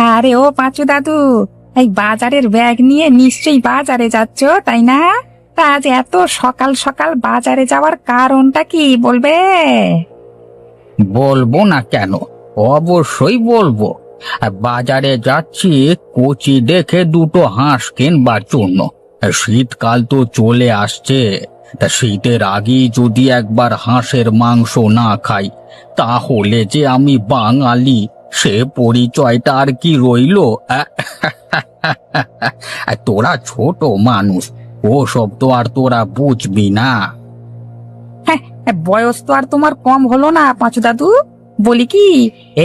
আরে ও পাঁচু দাদু, এই বাজারের ব্যাগ নিয়ে নিশ্চয়ই বাজারে যাচ্ছ তাই না? তা আজ এত সকাল সকাল বাজারে যাওয়ার কারণটা কি বলবে? বলবো না কেন? অবশ্যই বলবো। বাজারে যাচ্ছি কচি দেখে দুটো হাঁস কিনবার জন্য। শীতকাল তো চলে আসছে, তা শীতের আগেই যদি একবার হাঁসের মাংস না খাই তাহলে যে আমি বাঙালি সে পরিচয়টা আর কি রইলো? তোরা ছোট মানুষ, ওসব তো আর তোরা বুঝবি না। হ্যাঁ, বয়স তো আর তোমার কম হলো না পাঁচু দাদু। বলি কি,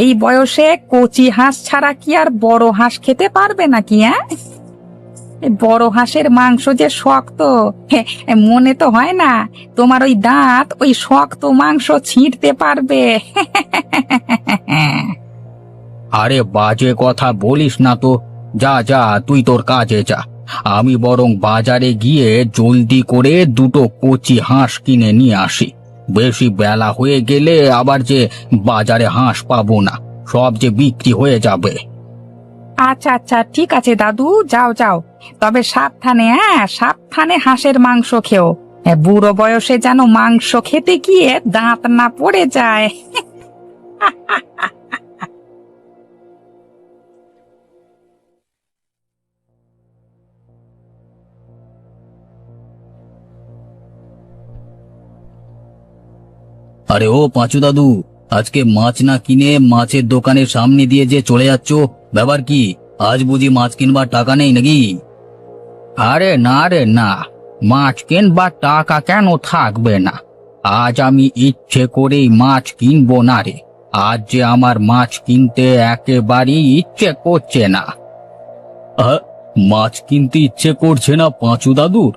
এই বয়সে কচি হাঁস ছাড়া কি আর বড় হাঁস খেতে পারবে নাকি? হ্যাঁ, এই বড় হাঁসের মাংস যে শক্ত, হ্যাঁ, মনে তো হয় না তোমার ওই দাঁত ওই শক্ত মাংস ছিঁড়তে পারবে। আরে বাজে কথা বলিস না তো। যা যা, তুই তোর কাজে যা। আমি বরং বাজারে গিয়ে জলদি করে দুটো কচি হাঁস কিনে নিয়ে আসি। বেশি বেলা হয়ে গেলে আবার যে বাজারে হাঁস পাবো না, সব যে বিক্রি হয়ে যাবে। আচ্ছা আচ্ছা, ঠিক আছে দাদু, যাও যাও, তবে সাবধানে, হ্যাঁ সাবধানে হাঁসের মাংস খেও। বুড়ো বয়সে যেন মাংস খেতে গিয়ে দাঁত না পড়ে যায়। আরে ও পাঁচু দাদু, আজকে মাছ না কিনে মাছের দোকানের সামনে দিয়ে যে চলে যাচ্ছ, ব্যাপার কি? আজ বুঝি মাছ কিনবার টাকা নেই নাকি? আরে না রে না, মাছ কিনবার টাকা কেন থাকবে না? আজ আমি ইচ্ছে করেই মাছ কিনবো না রে। আজ যে আমার মাছ কিনতে একেবারেই ইচ্ছে করছে না। মাছ কিনতে ইচ্ছে করছে না পাঁচু দাদুর?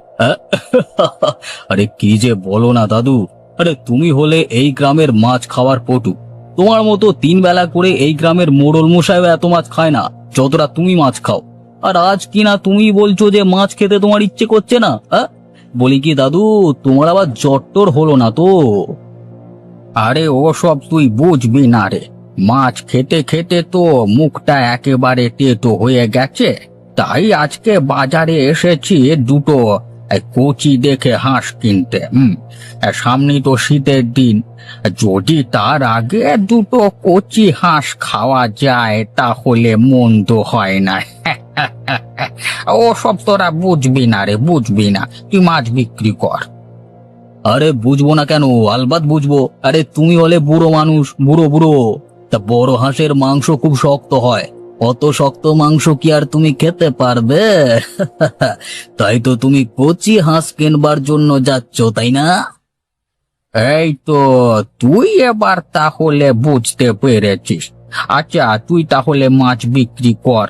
আরে কি যে বলো না দাদু। আরে তুমি হলে এই গ্রামের মাছ খাওয়ার পটু। তোমার মতো 3 বেলা করে এই গ্রামের মোড়ল মশাই এত মাছ খায় না যতটা তুমি মাছ খাও। আর আজ কিনা তুমি বলছো যে মাছ খেতে তোমার ইচ্ছে করছে না? বলি কি দাদু, তোমার আবার জট্টর হলো না তো? আরে ওসব তুই বুঝবি না রে। মাছ খেতে খেতে তো মুখটা একেবারে তেতো হয়ে গেছে। তাই আজকে বাজারে এসেছি দুটো কচি দেখে হাঁস কিনতে। সামনেই তো শীতের দিন, যদি তার আগে দুটো কচি হাঁস খাওয়া যায় তাহলে মন্দ হয় না। ওসব তোরা বুঝবি না রে, বুঝবি না। তুই মাছ বিক্রি কর। আরে বুঝবো না কেন, আলবাত বুঝবো। আরে তুমি হলে বুড়ো মানুষ, বুড়ো বুড়ো, তা বড় হাঁসের মাংস খুব শক্ত হয়। অত শক্ত মাংস কি আর তুমি খেতে পারবে? তাই তো তুমি কচি হাঁস কিনবার জন্য যাচ্ছ, তাই না? এই তো, তুই এবার তাহলে বুঝতে পেরেছিস। আচ্ছা, তুই তাহলে মাছ বিক্রি কর,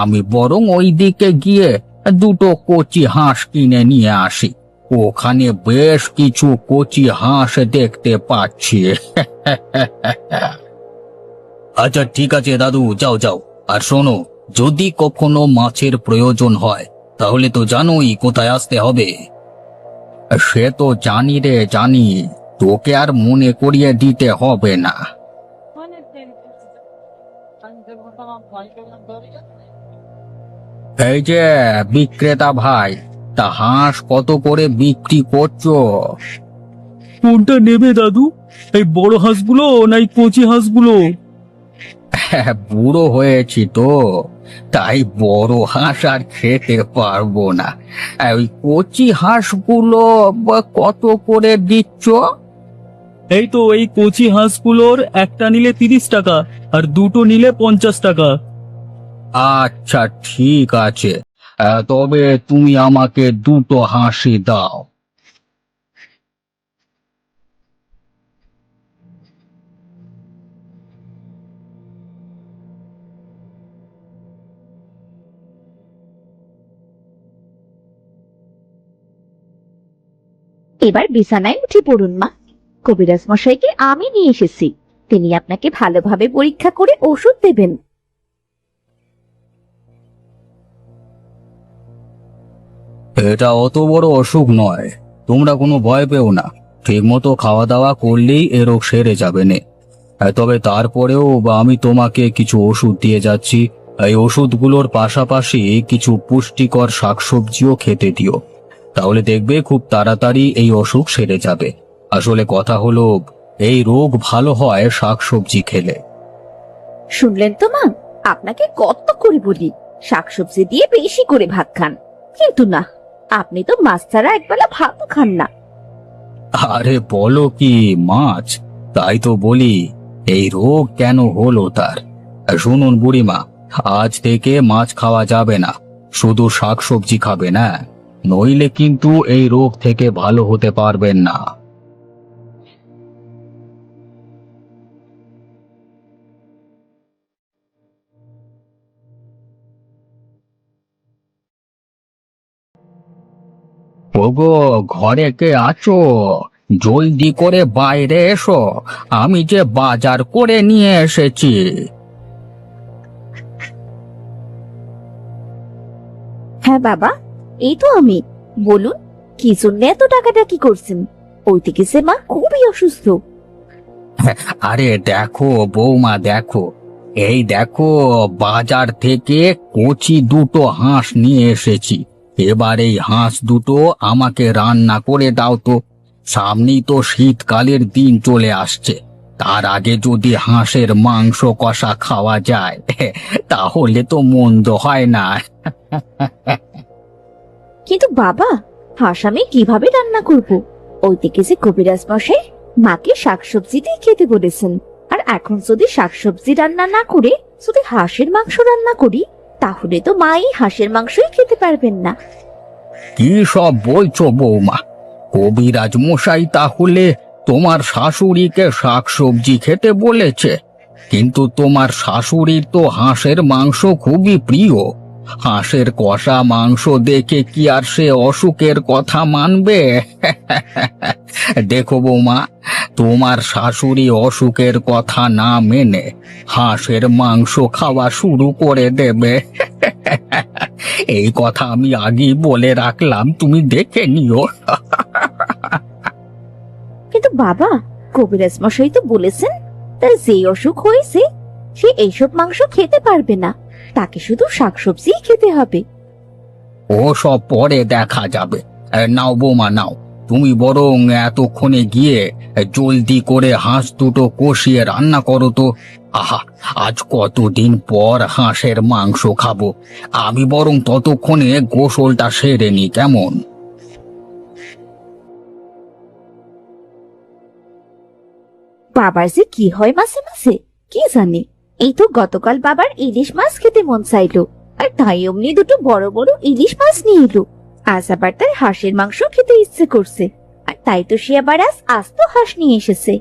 আমি বরং ওই দিকে গিয়ে দুটো কচি হাঁস কিনে নিয়ে আসি। ওখানে বেশ কিছু কচি হাঁস দেখতে পাচ্ছি। আচ্ছা ঠিক আছে দাদু, যাও যাও। আর শোনো, যদি কখনো মাছের প্রয়োজন হয় তাহলে তো জানোই কোথায় আসতে হবে। সে তো জানি রে, জানি। তোকে আর মনে করিয়ে দিতে হবে না। এই যে বিক্রেতা ভাই, তা হাঁস কত করে বিক্রি করছো? কোনটা নেবে দাদু? এই বড় হাঁসগুলো না এই কচি হাঁসগুলো? বুড়ো হয়েছি তো, তাই বড় হাঁস আর খেতে পারবো না। ওই কচি হাঁসগুলো কত করে দিচ্ছ? এই তো এই কচি হাঁসগুলোর একটা নিলে 30 টাকা, আর দুটো নিলে 50 টাকা। আচ্ছা ঠিক আছে, তবে তুমি আমাকে দুটো হাঁসই দাও। এবার বিছানায় উঠে পড়ুন মা। কবিরাজ মশাইকে আমি নিয়ে এসেছি, তিনি আপনাকে ভালোভাবে পরীক্ষা করে ওষুধ দেবেন। এটা অত বড় অসুখ নয়, তোমরা কোনো ভয় পেও না। ঠিক মতো খাওয়া দাওয়া করলেই এ রোগ সেরে যাবে নে। তবে তারপরেও আমি তোমাকে কিছু ওষুধ দিয়ে যাচ্ছি, এই ওষুধগুলোর পাশাপাশি কিছু পুষ্টিকর শাকসবজিও খেতে দিও। তাহলে দেখবে খুব তাড়াতাড়ি এই অসুখ সেরে যাবে। আসলে কথা হলো, এই রোগ ভালো হয় শাকসবজি খেলে। শুনলেন তো মা, আপনাকে কত করে বলি শাকসবজি দিয়ে বেশি করে ভাত খান, কিন্তু না, আপনি তো মাছ ছাড়া একবেলা ভাতও খান না। আরে বলো কি, মাছ? তাই তো বলি, এই রোগ কেন হলো তার। শুনুন বুড়িমা, আজ থেকে মাছ খাওয়া যাবে না, শুধু শাকসবজি খাবে না, নইলে কিন্তু এই রোগ থেকে ভালো হতে পারবেন না। ওগো, ঘরে কে আছো? জলদি করে বাইরে এসো, আমি যে বাজার করে নিয়ে এসেছি। হ্যাঁ বাবা, এই তো আমি। বলুন, কি জন্য এত টাকাটাকি করছেন? ওই থেকে সে মা খুবই অসুস্থ। আরে দেখো বৌমা, দেখো, এই দেখো, বাজার থেকে কচি দুটো হাঁস নিয়ে এসেছি। এবার এই হাঁস দুটো আমাকে রান্না করে দাও তো। সামনেই তো শীতকালের দিন চলে আসছে, তার আগে যদি হাঁসের মাংস কষা খাওয়া যায় তাহলে তো মন্দ হয় না। কিন্তু বাবা, হাঁস আমি কিভাবে রান্না করব? ওই থেকে যে কবিরাজ মশাই মাকে শাকসবজি দিয়ে খেতে বলেছেন, আর এখন যদি শাকসবজি রান্না না করে যদি হাঁসের মাংস রান্না করি, তাহলে তো মা এই হাঁসের মাংসই খেতে পারবেন না। কি সব বলছো বৌমা? কবিরাজ মশাই তাহলে তোমার শাশুড়িকে শাকসবজি খেতে বলেছে? কিন্তু তোমার শাশুড়ির তো হাঁসের মাংস খুবই প্রিয়। হাঁসের কষা মাংস দেখে কি আর সে অসুখের কথা মানবে? দেখো বৌমা, তোমার শাশুড়ি অসুখের কথা না মেনে হাঁসের মাংস খাওয়া শুরু করে দেবে। এই কথা আমি আগেই বলে রাখলাম, তুমি দেখে নিও। কিন্তু বাবা, কবিরাজ মশাই তো বলেছেন তার যে অসুখ হয়েছে সে এইসব মাংস খেতে পারবে না, তাকে শুধু শাকসবজিই খেতে হবে। ও সব পরে দেখা যাবে। নাও বৌমা, নাও, তুমি বরং এতক্ষণে গিয়ে জলদি করে হাঁস দুটো কষিয়ে রান্না করো তো। আহা, আজ কতদিন পর হাঁসের মাংস খাবো। আমি বরং ততক্ষণে গোসলটা সেরে নি, কেমন? বাবার যে কি হয় মাঝে মাঝে কে জানে। এই তো গতকাল বাবার ইলিশ মাছ খেতে মন চাইলো, আর তাই অমনি দুটো বড় বড় ইলিশ মাছ নিয়ে এলো। আজ আবার তার হাঁসের মাংস খেতে ইচ্ছে করছে, আর তাই তো সে আবার আজ আস্ত হাঁস নিয়ে এসেছে।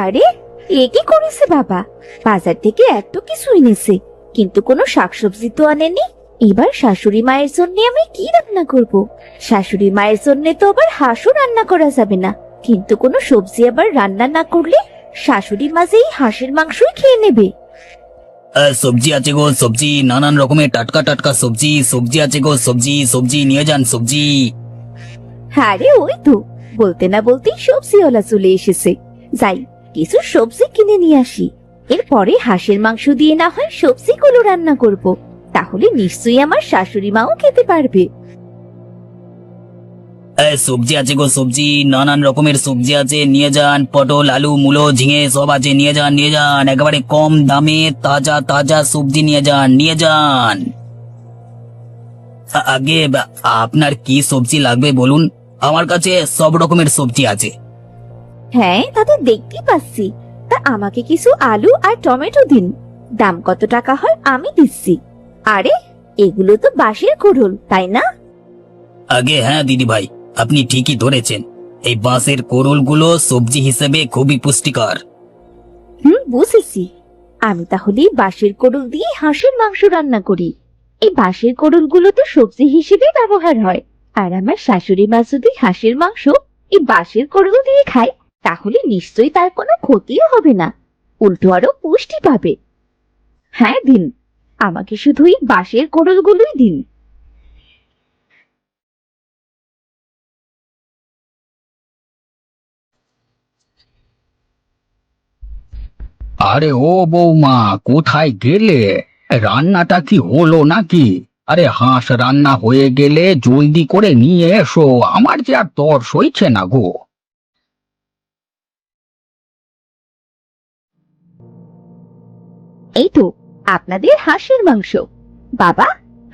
আরে, এ কি করেছে বাবা? বাজার থেকে এত কিছু এনেছে, কিন্তু কোনো শাকসবজি তো আনেনি। এবার শাশুড়ি মায়ের জন্য আমি কি রান্না করব? শাশুড়ি মায়ের জন্য তো আবার হাঁসও রান্না করা যাবে না, কিন্তু কোনো সবজি আবার রান্না না করলে শাশুড়ি মা যে এই হাঁসের মাংসই খেয়ে নেবে। সবজি আছে গো, সবজি, নানান রকমের টাটকা টাটকা সবজি, সবজি আছে গো, সবজি, সবজি নিয়ে যান, সবজি। আরে ওই তো, বলতে না বলতেই সবজিওয়ালা চলে এসেছে। যাই, কিছু সবজি কিনে নিয়ে আসি, এরপরে হাঁসের মাংস দিয়ে না হয় সবজিগুলো রান্না করব, তাহলে নিশ্চয়ই আমার শাশুড়ি মাও খেতে পারবে। সবজি আছে গো, সবজি, নানান রকমের সবজি আছে, নিয়ে যান। পটল, আলু, মূলো, ঝিঙে সব আছে, নিয়ে যান, নিয়ে যান। একেবারে কম দামে তাজা তাজা সবজি নিয়ে যান, নিয়ে যান। আগে আপনার কি সবজি লাগবে বলুন, আমার কাছে সব রকমের সবজি আছে। হ্যাঁ, তা তো দেখতেই পাচ্ছি। তা আমাকে কিছু আলু আর টমেটো দিন, দাম কত টাকা হয় আমি দিচ্ছি। আরে, এগুলো তো বাঁশের কুড়ুল, তাই না? আগে হ্যাঁ দিদি ভাই, আপনি ঠিকই ধরেছেন। এই বাঁশের কোরলগুলো সবজি হিসেবে খুবই পুষ্টিকর। বুঝেছি। আমি তাহলে এই বাঁশের কোড়ুল দিয়ে হাঁসের মাংস রান্না করি। এই বাঁশের কোড়ুলগুলো তো সবজি হিসেবে ব্যবহার হয়, আর আমার শাশুড়ি মা যদি হাঁসের মাংস এই বাঁশের কোড়ুল দিয়ে খায়, তাহলে নিশ্চয়ই তার কোনো ক্ষতিও হবে না, উল্টো আরো পুষ্টি পাবে। হ্যাঁ দিন, আমাকে শুধু এই বাঁশের কোড়ুলগুলোই দিন। আরে ও বৌমা, কোথায় গেলে? রান্নাটা কি হলো নাকি? আরে হাঁস রান্না হয়ে গেলে জলদি করে নিয়ে এসো, আমার যে আর তর সইছে না গো। এই তো আপনাদের হাঁসের মাংস। বাবা,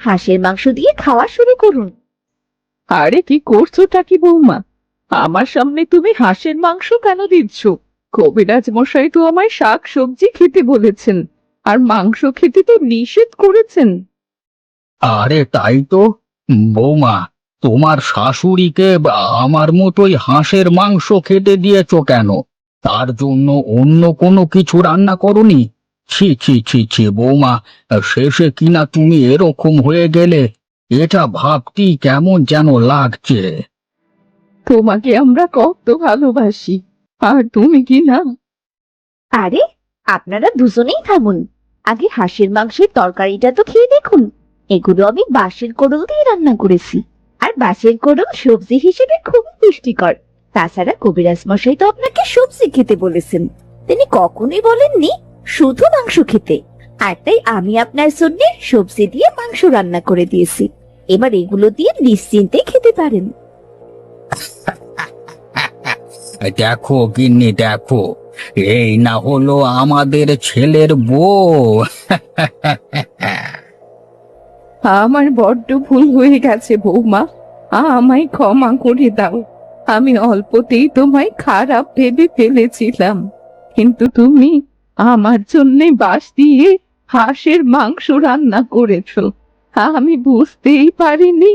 হাঁসের মাংস দিয়ে খাওয়া শুরু করুন। আরে কি করছোটা কি বৌমা? আমার সামনে তুমি হাঁসের মাংস কেন দিচ্ছ? কবিরাজ মশাই তো আমায় শাক সবজি খেতে বলেছেন, আর মাংস খেতে তো নিষেধ করেছেন। আরে তাই তো বৌমা, তোমার শাশুড়িকে আমার মতোই হাঁসের মাংস খেতে দিয়েছো কেন? তার জন্য অন্য কোনো কিছু রান্না করনি? ছি ছি ছি ছি বৌমা, শেষে কিনা তুমি এরকম হয়ে গেলে, এটা ভাবতেই কেমন যেন লাগছে। তোমাকে আমরা কত ভালোবাসি, আর তুমি কি না? আরে, আপনারা দুজনেই থামুন। আগে হাঁসের মাংসের তরকারিটা তো খেয়ে দেখুন। এগুলো আমি বাঁশের কোড়ল দিয়ে রান্না করেছি। আর বাঁশের কোড়ল সবজি হিসেবে খুব পুষ্টিকর। তাছাড়া কবিরাজ মশাই তো আপনাকে সবজি খেতে বলেছেন, তিনি কখনোই বলেননি শুধু মাংস খেতে। আর তাই আমি আপনার জন্য সবজি দিয়ে মাংস রান্না করে দিয়েছি। এবার এগুলো দিয়ে নিশ্চিন্তে খেতে পারেন। দেখো গিন্নি, দেখো, এই না হলো আমাদের ছেলের বউ। আমার বড্ড ভুল হয়ে গেছে বৌমা, আমায় ক্ষমা করে দাও। আমি অল্পতেই তোমায় খারাপ ভেবে ফেলেছিলাম, কিন্তু তুমি আমার জন্য বাঁশ দিয়ে হাঁসের মাংস রান্না করেছো, আমি বুঝতেই পারিনি।